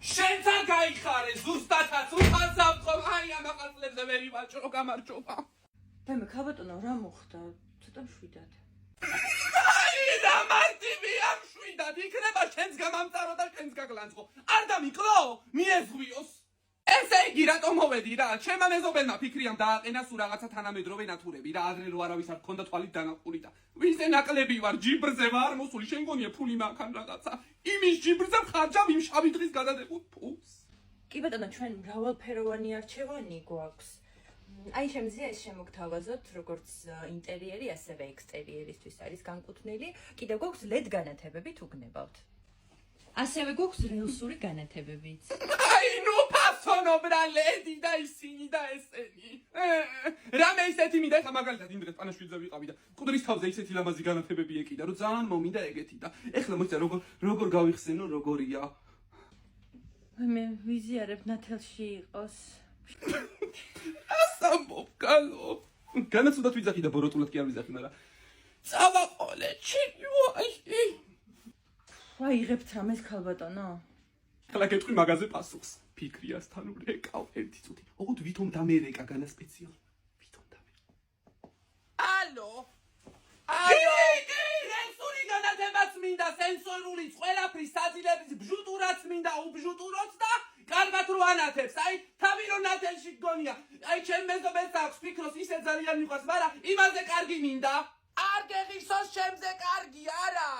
შენთან გაიხარე ზუსტადაც უხანსავთო აი ამ ახალწლებზე ვერ ივაჭრო გამარჯობა მე ქალბატონო რა მოხდა ცოტა მშვიდად აი რა მარტივია მშვიდად იქნება შენს გამამწარო და შენს გაგლანცხო არ დამიკლო მიეზღვიოს ესე იგი რატომ მოვედი რა ჩემმა მეზობელმა ფიქრიამ დააყენა სულ რაღაცა თანამედროვე ნათურები რა ადრე რო არავის არ ქონდა თვალით დანაყული და ვიზე ნაკლები ვარ ჯიბრზე ვარ მოსული შენ გონია ფული მაგან რაღაცა იმის ჯიბრზე ხარჯავ იმ შავი დღის გადადებულ ფულს კი ბატონო ჩვენ მრავალფეროვანი არჩევანი გვაქვს აი შემიძლია ეს შემოგთავაზოთ როგორც ინტერიერი ასევე ექსტერიერისთვის არის განკუთვნილი კიდევ გვაქვს LED განათებები თუ გნებავთ ასევე გვაქვს რელსური განათებებიც აი ნუ ფასონობრა ლედი და ისინი და ესენი რამე ისეთი მინდა ეხლა მაგალითად იმ დღეს პანაშვიდზე ვიყავი და მკვდრის თავზე ისეთი ლამაზი განათებები ეკიდა რომ ძალიან მომინდა ეგეთი და ეხლა მოიცა როგორ გავიხსენო როგორია მე ვიზიარებ ნათელში იყოს ასამბობ გალო განაცუდათ ვიძახი და ბოროტულად კი არ ვიძახი მაგრამ წავაყოლე ჩემი ვაი ვაიღებთ რამეს ქალბატონო ხლა გეტყვი მაგაზე პასუხს ფიქრიასთან ურეკავ ერთი წუთი ოღონდ ვითომ დამერეკა განა სპეციალ ვითომ დამერეკა ალო რელსური განათებაც მინდა სენსორული ყველაფრის საძილების ბჟუტურაც მინდა უბჟუტუროთ და კარგად რო ანათებს აი თავი რო ნათელში გონია აი ჩემ მეზობელს აქვს ფიქროს ისე ძალიან მიყვარს მაგრამ იმაზე კარგი მინდა არ გეღისოს ჩემზე კარგი არა